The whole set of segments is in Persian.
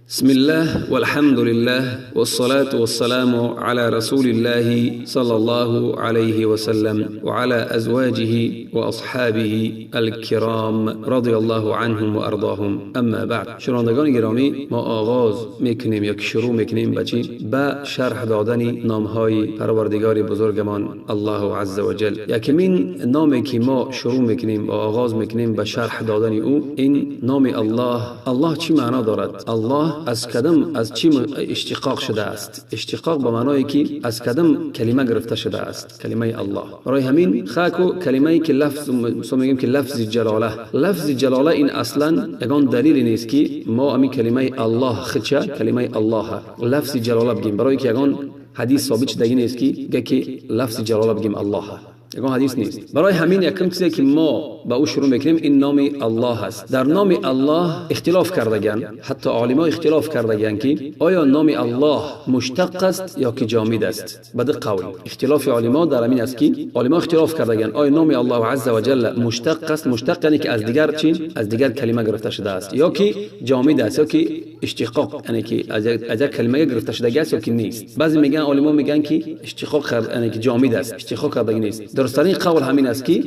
بسم الله والحمد لله والصلاة والسلام على رسول الله صلى الله عليه وسلم وعلى أزواجه وأصحابه الكرام رضي الله عنهم وأرضاهم. اما بعد، شنوندگان گرامی، ما آغاز میکنیم یک شروع میکنیم با شرح دادن نامهای پروردگار بزرگمان الله عز وجل. یکمین نامی که ما شروع میکنیم و آغاز میکنیم با شرح دادن او، این نام الله. الله چی معنا دارد؟ الله از کدام از چی اشتقاق شده است؟ اشتقاق به معنای که از کدام کلمه گرفته شده است؟ کلمه الله. برای همین خاکو کلمه‌ای که لفظ میگیم که لفظ جلاله، لفظ جلاله این اصلا یگان دلیل نیست که ما همین کلمه الله خچه کلمه الله لفظ جلاله بگیم، برای که یگان حدیث ثابت شده نیست که لفظ جلاله بگیم الله، یگان حدیث نیست. برای همین یکم چیزی که ما با او شروع میکنیم این نام الله است. در نام الله اختلاف کردگان، حتی علما اختلاف کردگان که آیا نام الله مشتق است یا که جامد است. بعد قول اختلاف علما در همین است که علما اختلاف کردگان آیا نام الله عز و جل مشتق است، مشتق یعنی که از دیگر چی، از دیگر کلمه گرفته شده است، یا که جامد است، یا که اشتقاق یعنی که از یک کلمه گرفته شده است یا که نیست. بعضی میگن علما میگن که اشتقاق یعنی که جامد است، اشتقاق کردگی نیست. درسترین قول همین است که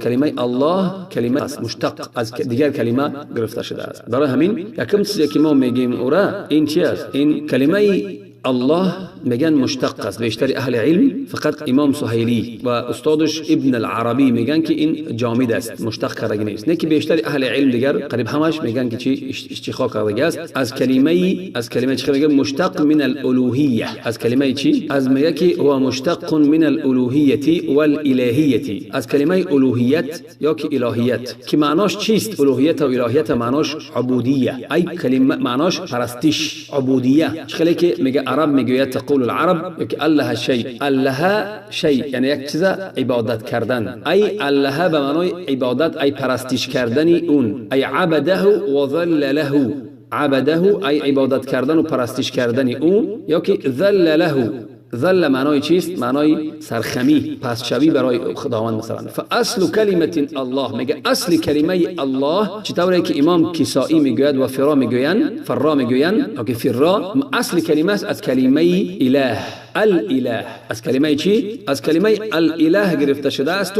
کلمه الله کلمه است، مشتق از دیگر کلمه گرفته شده است. برای همین یکم چیزی که ما میگیم اورا این چی است؟ این کلمه الله میگن مشتق است. بیشتر اهل علم، فقط امام سهیلی و استادش ابن العربی میگن که این جامد است، مشتق کرده نیست. نه که بیشتر اهل علم دیگر قریب همش میگن که چی اشتقاق کرده است. از کلمه چی میگن؟ مشتق من الالوهیه. از کلمه چی؟ از میگه که هو مشتق من الالوهیه والالهیه. از کلمه الوهیت یا که الهیت که معناش چیست؟ الوهیت و الهیت معناش عبودیه، ای کلمه معناش پرستش، عبودیه. خیلی که میگه عرب میگوید تقول العرب که الله شیء، الله شیء یعنی یک چیز عبادت کردن، ای الله به معنای عبادت، ای پرستش کردن اون، ای عبده و ذل له، عبده ای عبادت کردن و پرستش کردن اون، یا که ذل له. ذل معنای چیست؟ معنای سرخمی، پستشوی برای خداوند مثلا. فاصل کلمه الله، میگه اصل کلمه الله چطوره که امام کسائی میگوید و فرا میگوین که فرا اصل کلمه است از کلمه اله، الاله. از کلمه چی؟ از کلمه الاله گرفته شده است.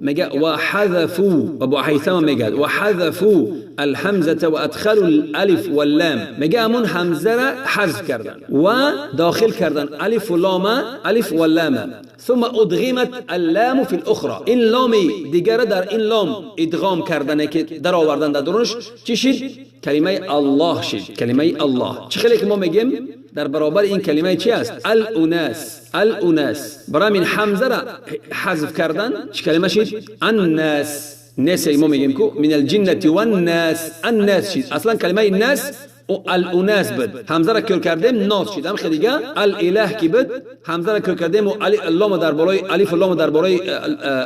میگه و حذفوا، ابو حیثم میگه و حذفوا الحمزه و ادخلوا الالف واللام، میگه همون حمزه را حذف کردن و داخل کردن الف و لام، الف و لام، ثم ادغمت اللام فی الاخرى. این لام دیگر در این لام ادغام کردن که در آوردن در درونش چی شد؟ کلمه الله شد. کلمه الله چه خیلی که ما میگیم در برابر این کلمه چی است؟ الاناس. الاناس برای من حمزه را حذف کردن چه کلمه شد؟ الناس. ناس ما میگیم کو من الجنه والناس، الناس شد. اصلا کلمه الناس و الاناس بود، حمزه را کل کردیم ناس شد. هم خیلی دیگه الاله کی بود، حمزه را کل کردیم و اللام در بالای الف، اللام در بالای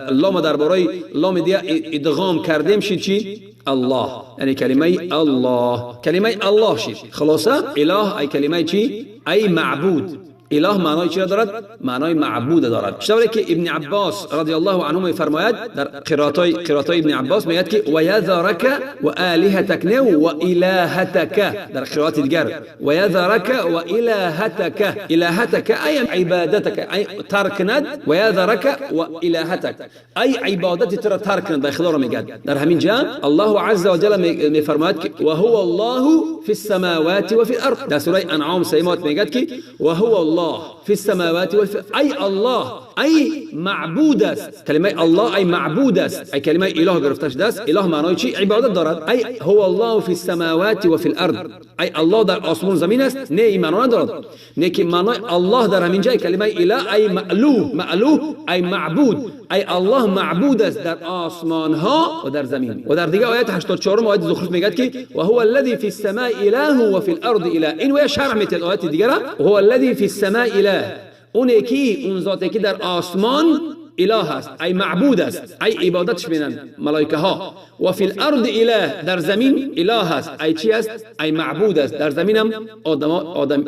اللام در بالای لام دیگه ادغام کردیم شد چی؟ الله. یعنی کلمه الله، کلمه الله شد. خلاصه اله ای کلمه چی؟ ای معبود. اله معنای چی دارد؟ معنای معبود دارد. چطوری که ابن عباس رضی الله عنه میفرماید در قرائتای ابن عباس میگه که و یذرک و الهتک و الهتک. در قرائت دیگر و یذرک و الهتک، الهتک ای عبادتک، ای ترکند، و یذرک و الهتک ای عبادت تر ترکند. به خدا میگه در همین جا الله عز و جل میفرماید که و هو الله فی السماوات و فی الارض. در سوره انعام سیمات میگه که و هو الله في السماوات ای الله ای معبود است. کلمه الله ای معبود است، ای کلمه اله گرفته شده است. اله معنای چی؟ عبادت دارد. ای هو الله فی السماوات و فی الارض، ای الله در آسمان زمین است. نه این معنا ندارد. نه که معنای الله در همین جای کلمه اله ای مألوه ای معبود، ای الله معبود است در آسمان ها و در زمین. و در دیگه آیت 84 آیت زخرف میگه که و هو الذی فی السماء اله و فی الارض اله. این و شرح میتل آیت دیگه هو الذی فی السماء اله، اون یکی اون ذاتی که در آسمان اله است، ای معبود است، ای عبادتش میکنن ملائکه ها. و فی الارض اله، در زمین اله است، ای چی است؟ ای معبود است. در زمین هم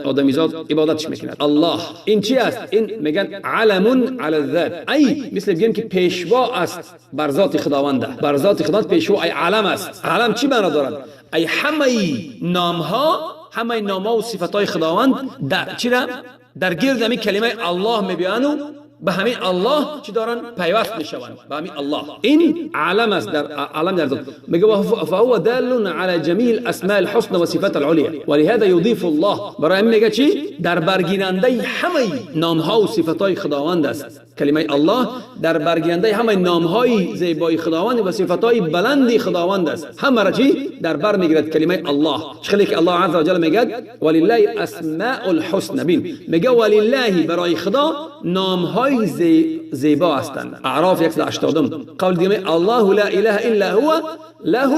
آدمیزاد عبادتش میکنن. الله این چی است؟ این میگن علم علی الذات، ای مثل بگیم که پیشوا است بر ذات خداونده، بر ذات خداوند پیشوا ای علم است. علم چی معنا دارد؟ ای همه نام ها همه نام‌ها و صفات‌های خداوند در گرد همین کلمه الله میبیان و به همین الله چی دارن پیوست میشوند به همین الله. این علم است در علم در میگه فهو دال على جميع الاسماء الحسنى وصفات العليا ولهذا يضيف الله. برای میگه چی در برگیرنده همه نام‌ها و صفات‌های خداوند است. کلمه الله در برگیرنده همه نام‌های زیبای خداوند و صفات‌های بلند خداوند است. همه را چی در بر میگیرد کلمه الله. خیلی که الله عز و جل میگه ولله الاسماء الحسنى. بین میگه ولله برای خدا نام‌های زیبا هستند. اعراف 180. قول دیگه الله لا اله الا هو له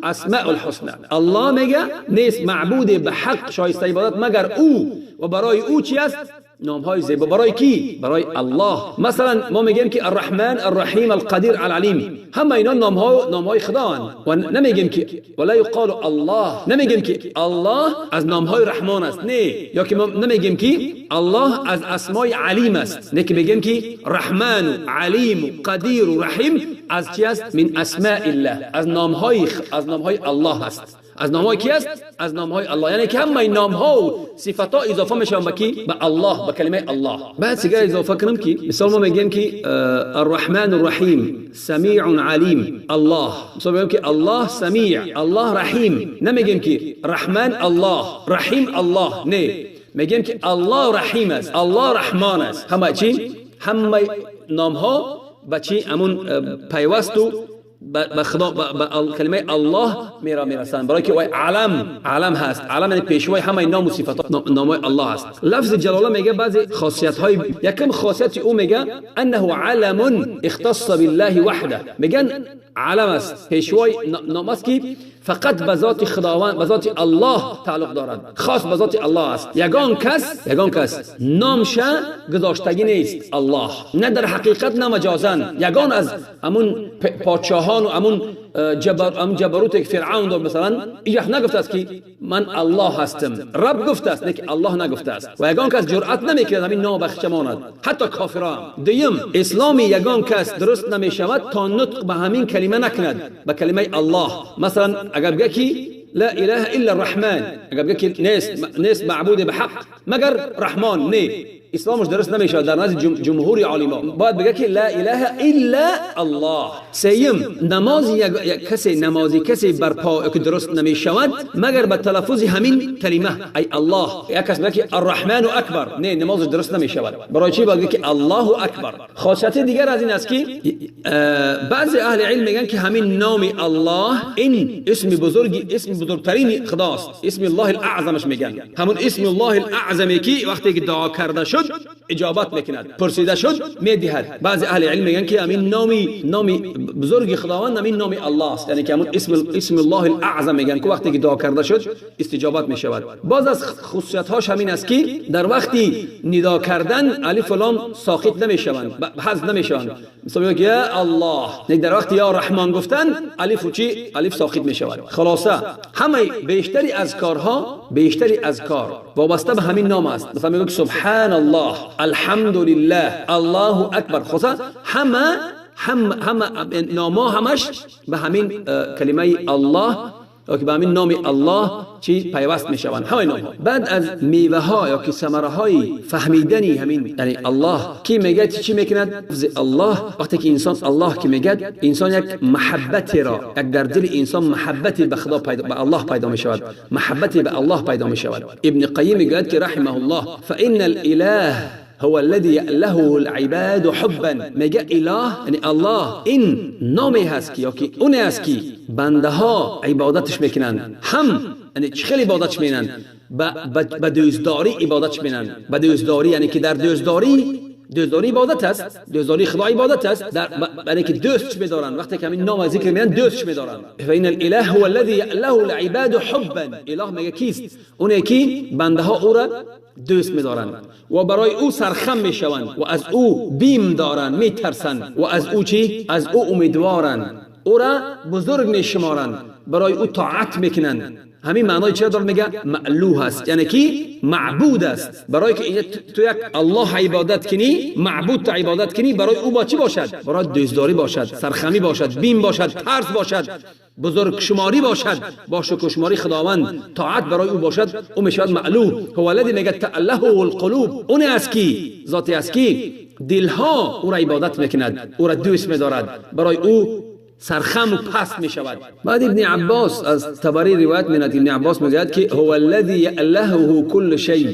الاسماء الحسنى. الله میگه نیست معبود به حق شایسته عبادت مگر او و برای او چی است نام‌های زیبا. برای کی؟ برای الله. مثلا ما میگیم که الرحمن الرحیم القدیر العلیم، همه اینا نام‌های خدااند و نمیگیم که ولا یقال الله، نمیگیم که الله از نام‌های رحمان است، نه، یا که ما نمیگیم که الله از اسمای علیم است، نه، که میگیم که رحمان و علیم و قدیر و رحیم از چی است؟ من اسماء الله، از نام‌های الله است. از نام‌های کی است؟ از نام‌های الله. یعنی که همه نام‌ها و صفات‌ها اضافه میشن به کی؟ به الله، به کلمه الله. بعد سیگار اضافه کنم که مثلا ما میگیم که الرحمن الرحیم سمیع علیم الله. مثلا میگیم که الله سمیع، الله رحیم. نمیگیم که رحمان الله، رحیم الله، نه، میگیم که الله رحیم است، الله رحمان است. همه چی؟ همه نام‌ها با چی امون پیوست و به خدا به کلمه الله میرسند. برای که علم هست. علم یعنی پیشوای همه نام و صفات نام الله است. لفظ جلاله میگه بعضی خاصیت های، یکم خاصیت او میگه انه علم اختص بالله وحده. میگن علم است، پیشوای نام است که فقط به ذات خداوند، به ذات الله تعلق دارد، خاص به ذات الله است. یگان کس نامش گذاشتگی نیست الله، نه در حقیقت نه مجازن. یگان از همون پادشاهان و همون جبروت که فرعون داشت مثلا ایجاح نگفته است که من الله هستم، رب گفته است، نه که الله نگفته است. و یگان کس جرأت نمیکرد همین نام بخشش ماند، حتی کافران. دوم اسلامی یگان کس درست نمیشود تا نطق به همین کلمه نکند، به کلمه الله. مثلا اگر بگه که لا اله الا الرحمن، اگر بگه که نیست معبود به حق مگر رحمان، نه، اسلامش درست نمیشه در نزد جمهور علما. باید بگه که لا اله الا الله. سیم نمازی کسی برپا که درست نمیشود مگر به تلفظ همین کلمه ای الله. یک کس بگه که الرحمن اکبر، نه، نمازش درست نمیشود. برای چی؟ باید بگه که الله اکبر. خاصیت دیگر از این است که بعضی اهل علم میگن که همین نام الله این اسم بزرگترین خداست، اسم الله الاعظمش میگن. همون اسم الله الاعظمی که وقتی که دعا کرده شد اجابت میکند، پرسیده شد میدهد. بعضی اهل علم میگن که همین نامی بزرگ خداوند همین نام الله است، یعنی که همون اسم الله الاعظم میگن که وقتی که دعا کرده شد استجابت میشود. باز از خصوصیت هاش همین است که در وقتی ندا کردن الف و لام ساقط نمیشوند، حذف نمیشوند. مثلا میگه یا الله، در وقتی یا رحمان گفتن الف ساقط میشود. خلاصه همه بیشتری اذکار وابسته به همین نام است. مثلا میگه سبحان الله، الحمدلله، الله اکبر. خلاصه همه نام‌ها همش به همین کلمه الله که به همین نام الله چی پیوست میشوند، همه نام‌ها. بعد از میوه ها یا که ثمره های فهمیدنی همین یعنی الله کی میگه چی میکند الله. وقتی که انسان الله کی میگه، انسان یک محبتی را، یک در دل انسان محبتی به خدا به الله پیدا میشود، محبتی به الله پیدا میشود. ابن قیم میگه که رحمه الله فان الاله هو الذي له العباد حبا. میگه اله یعنی الله این نامی هست که یا که اون است که بنده ها عبادتش میکنن، هم یعنی خیلی عبادتش میکنن، به دوزداری عبادتش میکنن. به دوزداری یعنی که در دوزداری عبادت است، دوزداری خدا عبادت است، یعنی که دوستش می‌دارن. وقتی که همین نام ذکر می‌کنن دوستش می‌دارن. فإن الإله هو الذي له العباد حبا. اله میگه کیست؟ اونی که بنده ها او را دوست می‌دارن و برای او سرخم میشوند و از او بیم دارن، میترسن و از او چی؟ از او امیدوارن، او را بزرگ میشمارن. برای او طاعت میکنند. همین معنای چه داره؟ میگه مألوه است، یعنی کی معبود است. برای که تو یک الله عبادت کنی، معبود تو عبادت کنی، برای او با چی باشد؟ برای دوستداری باشد، سرخمی باشد، بیم باشد، ترس باشد، بزرگ شماری باشد، با شکر شماری خداوند، طاعت برای او باشد، او میشود مألوه. هو الذی میگه تأله القلوب، اون است کی، ذاتی است کی دلها او را عبادت میکند، او را دوست می‌دارد، برای او سرخم و پست می شود. بعد ابن عباس از طبری روایت می‌کند، ابن عباس میگوید که هو الذی یألهه کل شیء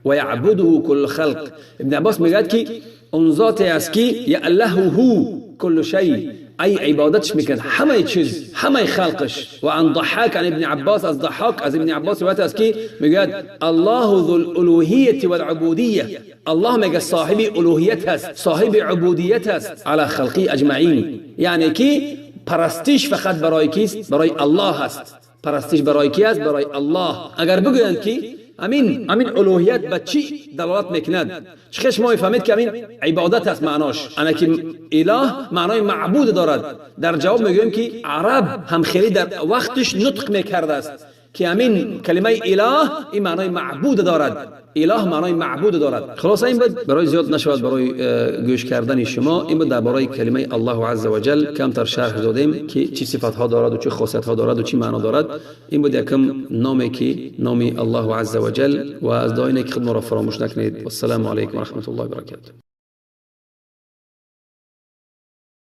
و یعبده کل خلق. ابن عباس میگوید که اون ذات است که یألهه کل شیء، ای عبادتش میکند همه چیز، همه خلقش. و عن ضحاک عن ابن عباس، از ضحاک از ابن عباس روایت است که میگوید الله ذو الالوهیه والعبودیه، الله میگه صاحب الوهیت است، صاحب عبودیت است، علی خلقی اجمعین، یعنی که پرستش فقط برای کیست؟ برای الله هست. پرستش برای کی است؟ برای الله. اگر بگویند که امین الوهیت به چی دلالت میکند، چخش ما فهمید که امین عبادت است معناش، انا که اله معنای معبود دارد. در جواب میگویم که عرب هم خیلی در وقتش نطق میکرده است که امین کلمه اله این معنای معبود دارد، اله معنای معبود دارد. خلاص این بود برای زیاد نشود برای گوش کردن شما، این بود درباره کلمه الله عز و جل کمتر شرح دادیم که چه صفات ها دارد و چه خاصیت ها دارد و چه معنا دارد. این بود یکم نامی که نام الله عز و جل، و از داینه که خود ما را فراموش نکنید. والسلام علیکم و رحمت الله و برکاته.